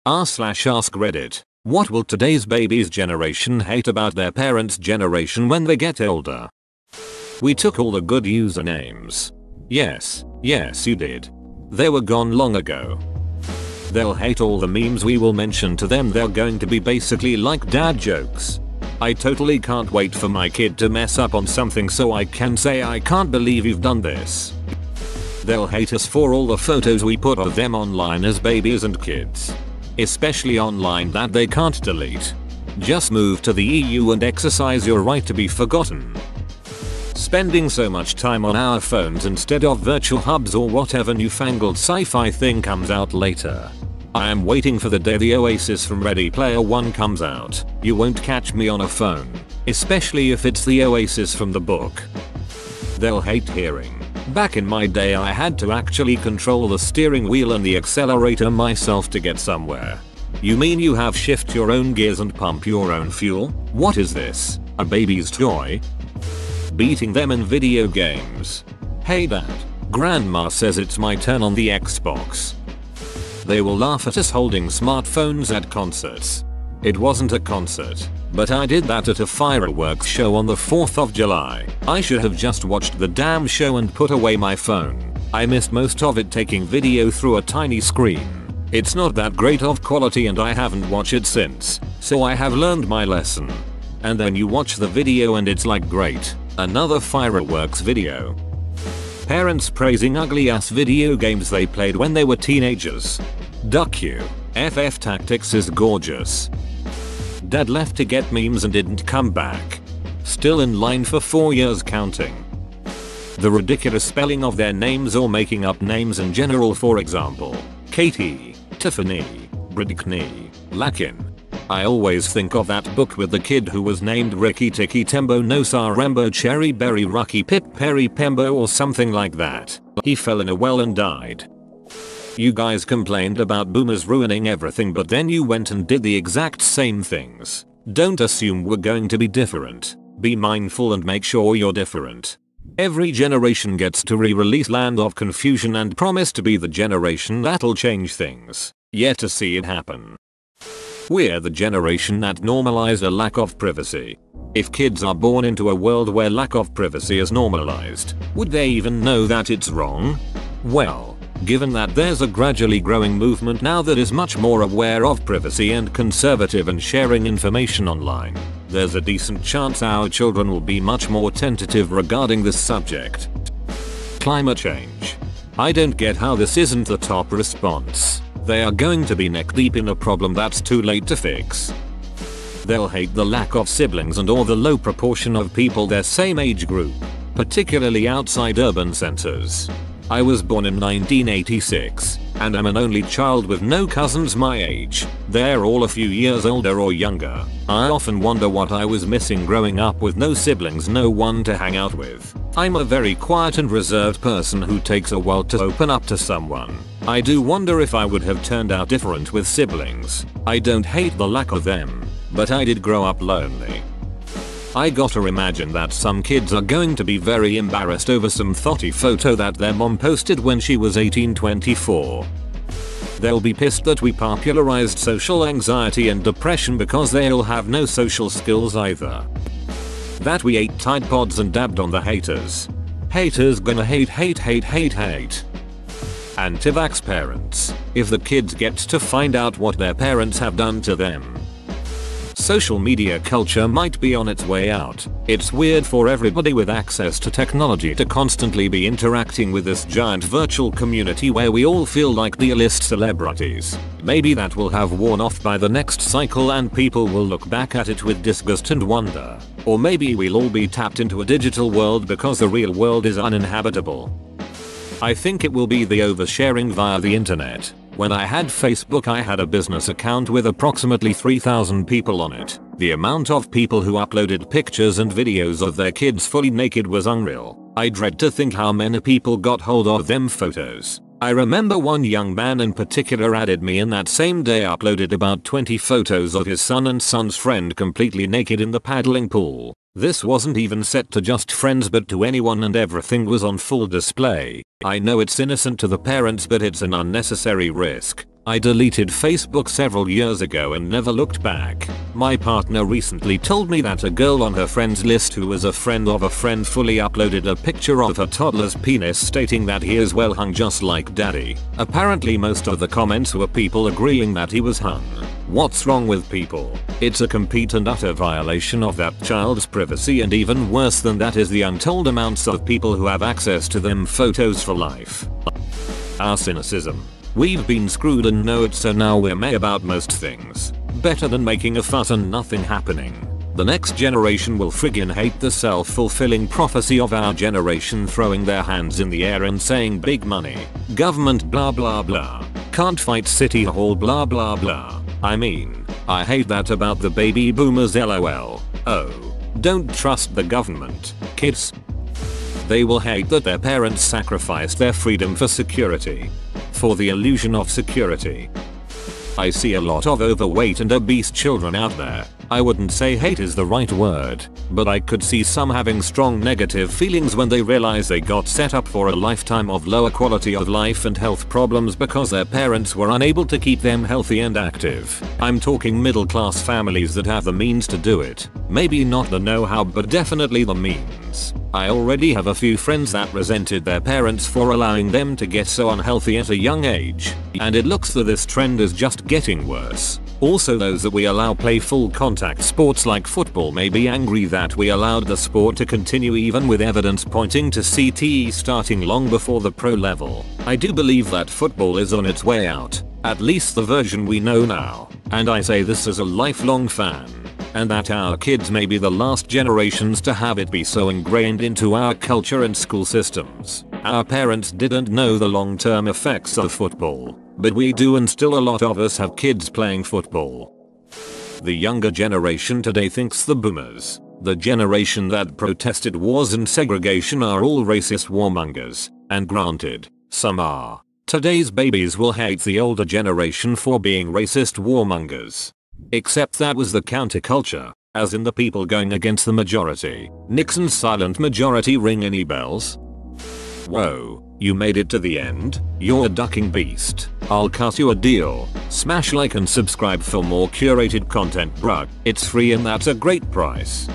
r/ask Reddit. What will today's baby's generation hate about their parents' generation when they get older? We took all the good usernames. Yes you did. They were gone long ago. They'll hate all the memes we will mention to them. They're going to be basically like dad jokes. I totally can't wait for my kid to mess up on something so I can say I can't believe you've done this. They'll hate us for all the photos we put of them online as babies and kids. Especially online that they can't delete. Just move to the EU and exercise your right to be forgotten. Spending so much time on our phones instead of virtual hubs or whatever newfangled sci-fi thing comes out later. I am waiting for the day the Oasis from Ready Player One comes out. You won't catch me on a phone, especially if it's the Oasis from the book. They'll hate hearing. Back in my day I had to actually control the steering wheel and the accelerator myself to get somewhere. You mean you have shift your own gears and pump your own fuel? What is this? A baby's toy? Beating them in video games. Hey dad, grandma says it's my turn on the Xbox. They will laugh at us holding smartphones at concerts. It wasn't a concert, but I did that at a fireworks show on the 4th of July. I should have just watched the damn show and put away my phone. I missed most of it taking video through a tiny screen. It's not that great of quality and I haven't watched it since, so I have learned my lesson. And then you watch the video and it's like great. Another fireworks video. Parents praising ugly ass video games they played when they were teenagers. Duck you. FF Tactics is gorgeous. Dad left to get memes and didn't come back. Still in line for 4 years counting. The ridiculous spelling of their names or making up names in general, for example, Katie, Tiffany, Bridkney, Lakin. I always think of that book with the kid who was named Ricky Tiki Tembo no Sarembo Cherry Berry Rucky Pip Perry Pembo or something like that. He fell in a well and died. You guys complained about boomers ruining everything, but then you went and did the exact same things. Don't assume we're going to be different. Be mindful and make sure you're different. Every generation gets to re-release Land of Confusion and promise to be the generation that'll change things. Yet to see it happen. We're the generation that normalized a lack of privacy. If kids are born into a world where lack of privacy is normalized, would they even know that it's wrong? Well, given that there's a gradually growing movement now that is much more aware of privacy and conservative in sharing information online, there's a decent chance our children will be much more tentative regarding this subject. Climate change. I don't get how this isn't the top response. They are going to be neck deep in a problem that's too late to fix. They'll hate the lack of siblings and or the low proportion of people their same age group, particularly outside urban centers. I was born in 1986, and I'm an only child with no cousins my age. They're all a few years older or younger. I often wonder what I was missing growing up with no siblings, no one to hang out with. I'm a very quiet and reserved person who takes a while to open up to someone. I do wonder if I would have turned out different with siblings. I don't hate the lack of them, but I did grow up lonely. I gotta imagine that some kids are going to be very embarrassed over some thotty photo that their mom posted when she was 1824. They'll be pissed that we popularized social anxiety and depression because they'll have no social skills either. That we ate Tide Pods and dabbed on the haters. Haters gonna hate. Anti-vax parents. If the kids get to find out what their parents have done to them. Social media culture might be on its way out. It's weird for everybody with access to technology to constantly be interacting with this giant virtual community where we all feel like the A-list celebrities. Maybe that will have worn off by the next cycle and people will look back at it with disgust and wonder. Or maybe we'll all be tapped into a digital world because the real world is uninhabitable. I think it will be the oversharing via the internet. When I had Facebook, I had a business account with approximately 3,000 people on it. The amount of people who uploaded pictures and videos of their kids fully naked was unreal. I dread to think how many people got hold of them photos. I remember one young man in particular added me and that same day uploaded about 20 photos of his son and son's friend completely naked in the paddling pool. This wasn't even set to just friends but to anyone and everything was on full display. I know it's innocent to the parents but it's an unnecessary risk. I deleted Facebook several years ago and never looked back. My partner recently told me that a girl on her friends list who was a friend of a friend fully uploaded a picture of her toddler's penis stating that he is well hung just like daddy. Apparently most of the comments were people agreeing that he was hung. What's wrong with people? It's a complete and utter violation of that child's privacy, and even worse than that is the untold amounts of people who have access to them photos for life. Our cynicism. We've been screwed and know it, so now we're meh about most things. Better than making a fuss and nothing happening. The next generation will friggin' hate the self-fulfilling prophecy of our generation throwing their hands in the air and saying big money, government blah blah blah, can't fight city hall blah blah blah. I mean, I hate that about the baby boomers lol. Oh, don't trust the government, kids. They will hate that their parents sacrificed their freedom for security. For the illusion of security. I see a lot of overweight and obese children out there. I wouldn't say hate is the right word, but I could see some having strong negative feelings when they realize they got set up for a lifetime of lower quality of life and health problems because their parents were unable to keep them healthy and active. I'm talking middle class families that have the means to do it. Maybe not the know-how, but definitely the means. I already have a few friends that resented their parents for allowing them to get so unhealthy at a young age, and it looks that this trend is just getting worse. Also, those that we allow play full contact sports like football may be angry that we allowed the sport to continue, even with evidence pointing to CTE starting long before the pro level. I do believe that football is on its way out, at least the version we know now, and I say this as a lifelong fan. And that our kids may be the last generations to have it be so ingrained into our culture and school systems. Our parents didn't know the long-term effects of football, but we do, and still a lot of us have kids playing football. The younger generation today thinks the boomers, the generation that protested wars and segregation, are all racist warmongers, and granted, some are. Today's babies will hate the older generation for being racist warmongers. Except that was the counterculture, as in the people going against the majority. Nixon's silent majority ring any bells? Whoa, you made it to the end? You're a ducking beast. I'll cut you a deal. Smash like and subscribe for more curated content, bruh. It's free and that's a great price.